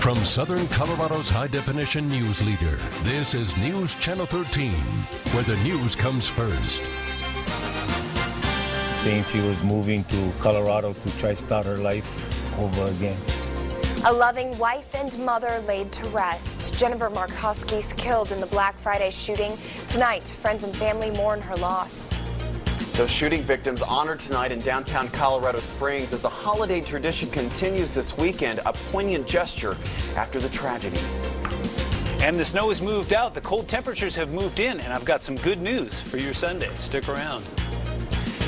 From Southern Colorado's high-definition news leader, this is News Channel 13, where the news comes first. Saying she was moving to Colorado to try to start her life over again. A loving wife and mother laid to rest. Jennifer Markowski's killed in the Black Friday shooting. Tonight, friends and family mourn her loss. Those shooting victims honored tonight in downtown Colorado Springs as a holiday tradition continues this weekend, a poignant gesture after the tragedy. And the snow has moved out, the cold temperatures have moved in, and I've got some good news for your Sunday. Stick around.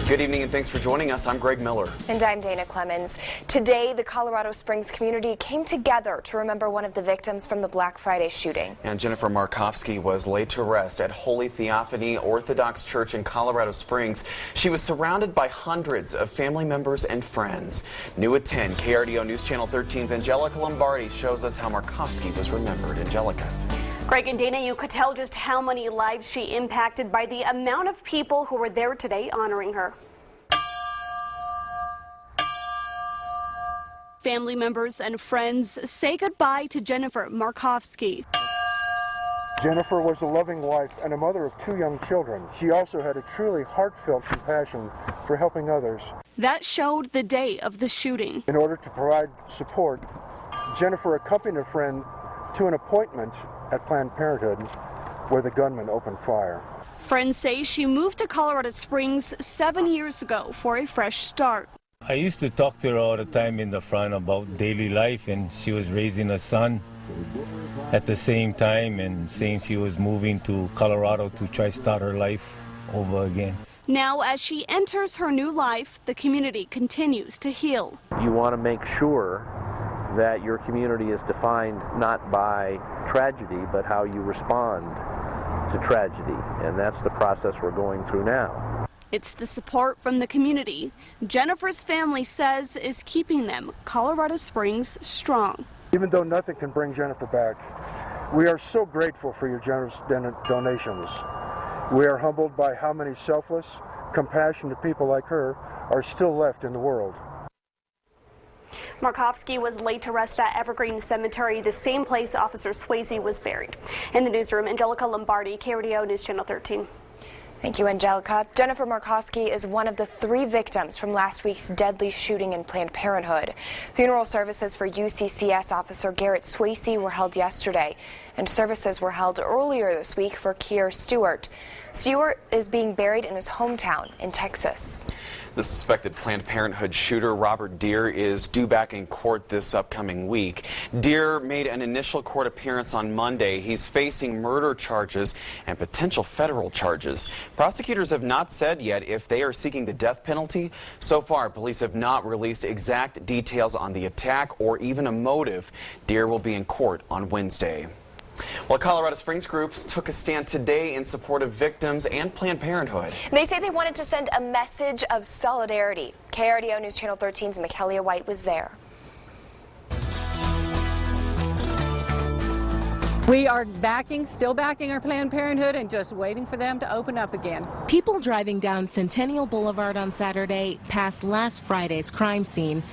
Good evening and thanks for joining us. I'm Greg Miller. And I'm Dana Clemens. Today, the Colorado Springs community came together to remember one of the victims from the Black Friday shooting. And Jennifer Markowski was laid to rest at Holy Theophany Orthodox Church in Colorado Springs. She was surrounded by hundreds of family members and friends. New at 10, KRDO News Channel 13's Angelica Lombardi shows us how Markowski was remembered. Angelica. Greg and Dana, you could tell just how many lives she impacted by the amount of people who were there today honoring her. Family members and friends say goodbye to Jennifer Markowski. Jennifer was a loving wife and a mother of 2 young children. She also had a truly heartfelt compassion for helping others. That showed the day of the shooting. In order to provide support, Jennifer accompanied a friend to an appointment at Planned Parenthood where the gunman opened fire. Friends say she moved to Colorado Springs 7 years ago for a fresh start. I used to talk to her all the time in the front about daily life, and she was raising a son at the same time and saying she was moving to Colorado to try to start her life over again. Now, as she enters her new life, the community continues to heal. You want to make sure that your community is defined not by tragedy, but how you respond to tragedy. And that's the process we're going through now. It's the support from the community Jennifer's family says is keeping them, Colorado Springs, strong. Even though nothing can bring Jennifer back, we are so grateful for your generous donations. We are humbled by how many selfless, compassionate people like her are still left in the world. Markowski was laid to rest at Evergreen Cemetery, the same place Officer Swayze was buried. In the newsroom, Angelica Lombardi, KRDO News Channel 13. Thank you, Angelica. Jennifer Markowski is one of the 3 victims from last week's deadly shooting in Planned Parenthood. Funeral services for UCCS Officer Garrett Swayze were held yesterday, and services were held earlier this week for Keir Stewart. Stewart is being buried in his hometown in Texas. The suspected Planned Parenthood shooter, Robert Deere, is due back in court this upcoming week. Deere made an initial court appearance on Monday. He's facing murder charges and potential federal charges. Prosecutors have not said yet if they are seeking the death penalty. So far, police have not released exact details on the attack or even a motive. Deere will be in court on Wednesday. Well, Colorado Springs groups took a stand today in support of victims and Planned Parenthood. They say they wanted to send a message of solidarity. KRDO News Channel 13's Michaelia White was there. We are still backing our Planned Parenthood and just waiting for them to open up again. People driving down Centennial Boulevard on Saturday past last Friday's crime scene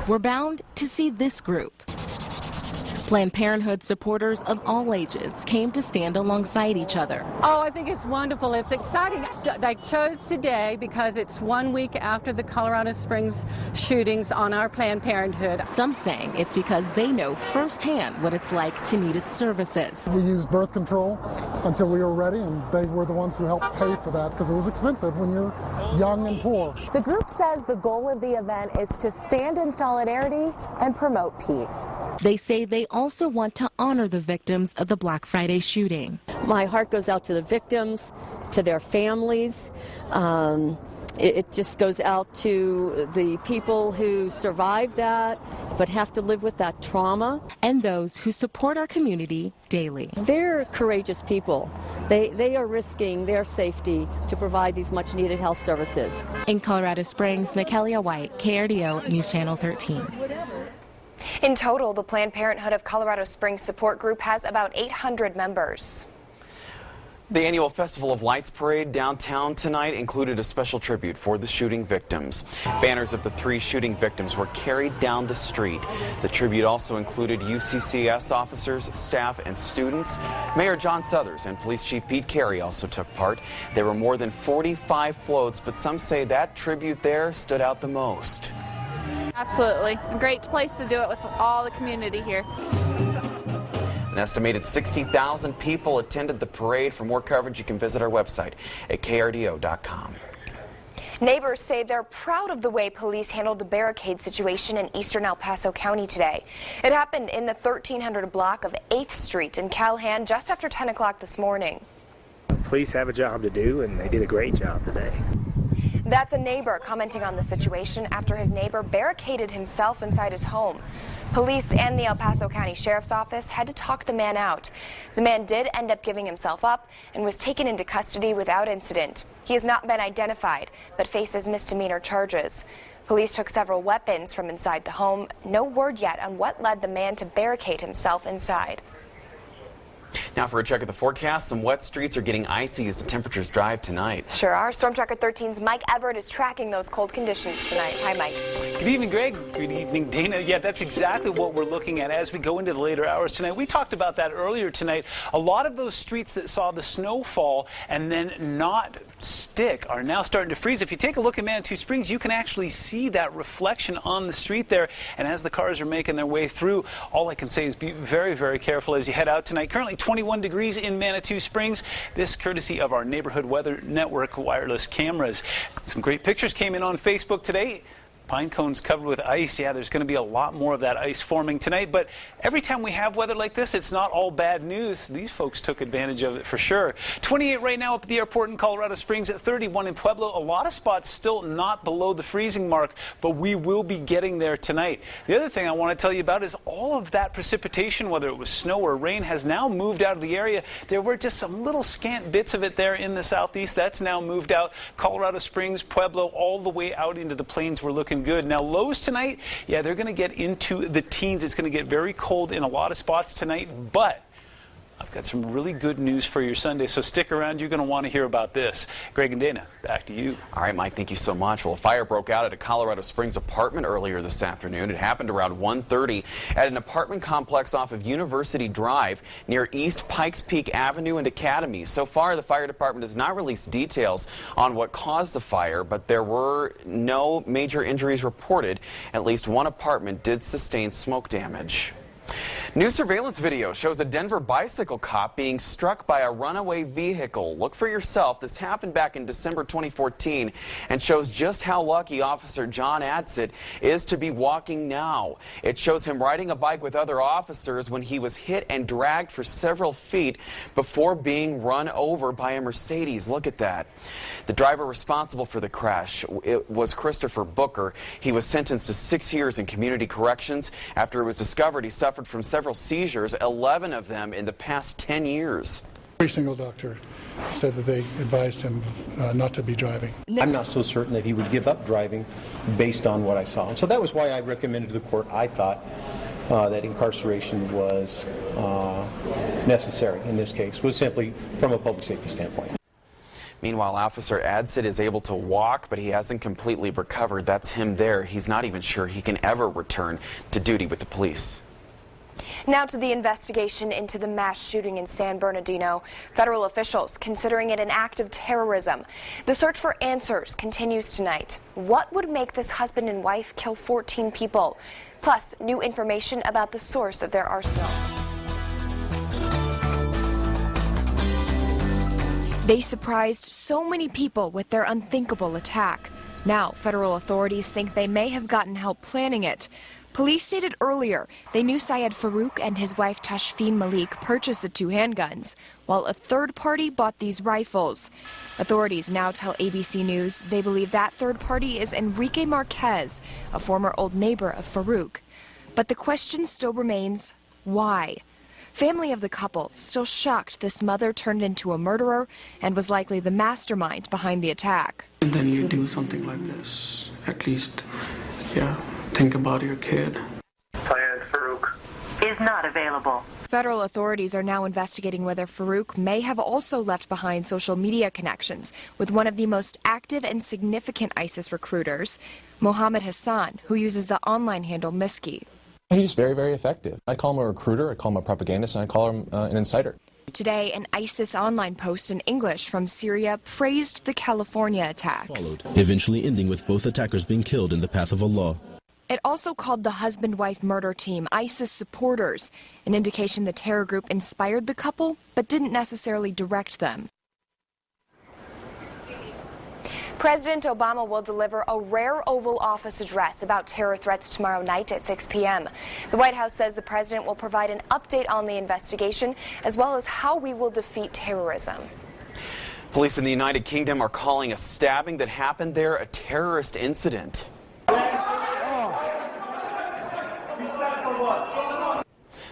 were bound to see this group. Planned Parenthood supporters of all ages came to stand alongside each other. Oh, I think it's wonderful. It's exciting. They chose today because it's 1 week after the Colorado Springs shootings on our Planned Parenthood. Some saying it's because they know firsthand what it's like to need its services. We used birth control until we were ready, and they were the ones who helped pay for that because it was expensive when you're young and poor. The group says the goal of the event is to stand in solidarity and promote peace. They say they also want to honor the victims of the Black Friday shooting. My heart goes out to the victims, to their families. It just goes out to the people who survived that but have to live with that trauma. And those who support our community daily. They're courageous people. They are risking their safety to provide these much needed health services. In Colorado Springs, Michaelia White, KRDO News Channel 13. In total, the Planned Parenthood of Colorado Springs support group has about 800 members. The annual Festival of Lights parade downtown tonight included a special tribute for the shooting victims. Banners of the 3 shooting victims were carried down the street. The tribute also included UCCS officers, staff, and students. Mayor John Suthers and Police Chief Pete Carey also took part. There were more than 45 floats, but some say that tribute there stood out the most. Absolutely. A great place to do it with all the community here. An estimated 60,000 people attended the parade. For more coverage, you can visit our website at krdo.com. Neighbors say they're proud of the way police handled the barricade situation in eastern El Paso County today. It happened in the 1300 block of 8th Street in Calhan just after 10 o'clock this morning. Police have a job to do, and they did a great job today. That's a neighbor commenting on the situation after his neighbor barricaded himself inside his home. Police and the El Paso County Sheriff's Office had to talk the man out. The man did end up giving himself up and was taken into custody without incident. He has not been identified, but faces misdemeanor charges. Police took several weapons from inside the home. No word yet on what led the man to barricade himself inside. Now for a check of the forecast, some wet streets are getting icy as the temperatures drive tonight. Sure are. Storm Tracker 13's Mike Everett is tracking those cold conditions tonight. Hi, Mike. Good evening, Greg. Good evening, Dana. Yeah, that's exactly what we're looking at as we go into the later hours tonight. We talked about that earlier tonight. A lot of those streets that saw the snowfall and then not stick are now starting to freeze. If you take a look at Manitou Springs, you can actually see that reflection on the street there. And as the cars are making their way through, all I can say is be very, very careful as you head out tonight. Currently 21 degrees in Manitou Springs. This courtesy of our Neighborhood Weather Network wireless cameras. Some great pictures came in on Facebook today. Pine cones covered with ice. Yeah, there's going to be a lot more of that ice forming tonight. But every time we have weather like this, it's not all bad news. These folks took advantage of it for sure. 28 right now up at the airport in Colorado Springs, at 31 in Pueblo. A lot of spots still not below the freezing mark, but we will be getting there tonight. The other thing I want to tell you about is all of that precipitation, whether it was snow or rain, has now moved out of the area. There were just some little scant bits of it there in the southeast. That's now moved out. Colorado Springs, Pueblo, all the way out into the plains. We're looking good. Now lows tonight, yeah, they're going to get into the teens. It's going to get very cold in a lot of spots tonight, but I've got some really good news for your Sunday, so stick around. You're going to want to hear about this. Greg and Dana, back to you. All right, Mike, thank you so much. Well, a fire broke out at a Colorado Springs apartment earlier this afternoon. It happened around 1:30 at an apartment complex off of University Drive near East Pikes Peak Avenue and Academy. So far, the fire department has not released details on what caused the fire, but there were no major injuries reported. At least one apartment did sustain smoke damage. New surveillance video shows a Denver bicycle cop being struck by a runaway vehicle. Look for yourself. This happened back in December 2014 and shows just how lucky Officer John Adsit is to be walking now. It shows him riding a bike with other officers when he was hit and dragged for several feet before being run over by a Mercedes. Look at that. The driver responsible for the crash, it was Christopher Booker. He was sentenced to 6 years in community corrections after it was discovered he suffered from several seizures, 11 of them in the past 10 years. Every single doctor said that they advised him not to be driving. I'm not so certain that he would give up driving based on what I saw. So that was why I recommended to the court, I thought that incarceration was necessary in this case, was simply from a public safety standpoint. Meanwhile, Officer Adsit is able to walk, but he hasn't completely recovered. That's him there. He's not even sure he can ever return to duty with the police. Now to the investigation into the mass shooting in San Bernardino. Federal officials considering it an act of terrorism. The search for answers continues tonight. What would make this husband and wife kill 14 people? Plus, new information about the source of their arsenal. They surprised so many people with their unthinkable attack. Now, federal authorities think they may have gotten help planning it. Police stated earlier they knew Syed Farouk and his wife Tashfeen Malik purchased the 2 handguns, while a third party bought these rifles. Authorities now tell ABC News they believe that third party is Enrique Marquez, a former old neighbor of Farouk. But the question still remains, why? Family of the couple still shocked this mother turned into a murderer and was likely the mastermind behind the attack. And then you do something like this, at least, yeah. Think about your kid. Syed Farouk is not available. Federal authorities are now investigating whether Farouk may have also left behind social media connections with one of the most active and significant ISIS recruiters, Mohammed Hassan, who uses the online handle Miski. He's very, very effective. I call him a recruiter, I call him a propagandist, and I call him an inciter. Today, an ISIS online post in English from Syria praised the California attacks. Eventually ending with both attackers being killed in the path of Allah. It also called the husband-wife murder team ISIS supporters, an indication the terror group inspired the couple but didn't necessarily direct them. President Obama will deliver a rare Oval Office address about terror threats tomorrow night at 6 p.m. The White House says the president will provide an update on the investigation as well as how we will defeat terrorism. Police in the United Kingdom are calling a stabbing that happened there a terrorist incident.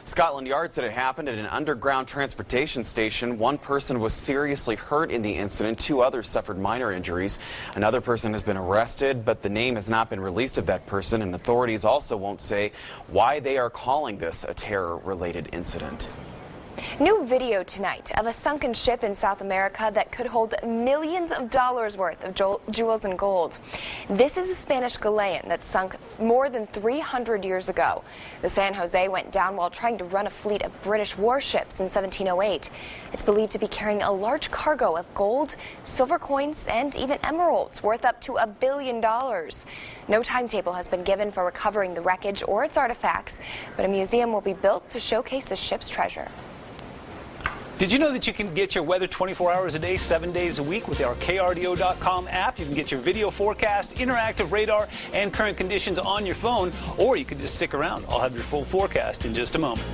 Scotland Yard said it happened at an underground transportation station. One person was seriously hurt in the incident. 2 others suffered minor injuries. Another person has been arrested, but the name has not been released of that person, and authorities also won't say why they are calling this a terror-related incident. New video tonight of a sunken ship in South America that could hold millions of dollars worth of jewels and gold. This is a Spanish galleon that sunk more than 300 years ago. The San Jose went down while trying to run a fleet of British warships in 1708. It's believed to be carrying a large cargo of gold, silver coins, and even emeralds worth up to $1 billion. No timetable has been given for recovering the wreckage or its artifacts, but a museum will be built to showcase the ship's treasure. Did you know that you can get your weather 24 hours a day, 7 days a week with our KRDO.com app? You can get your video forecast, interactive radar, and current conditions on your phone, or you can just stick around. I'll have your full forecast in just a moment.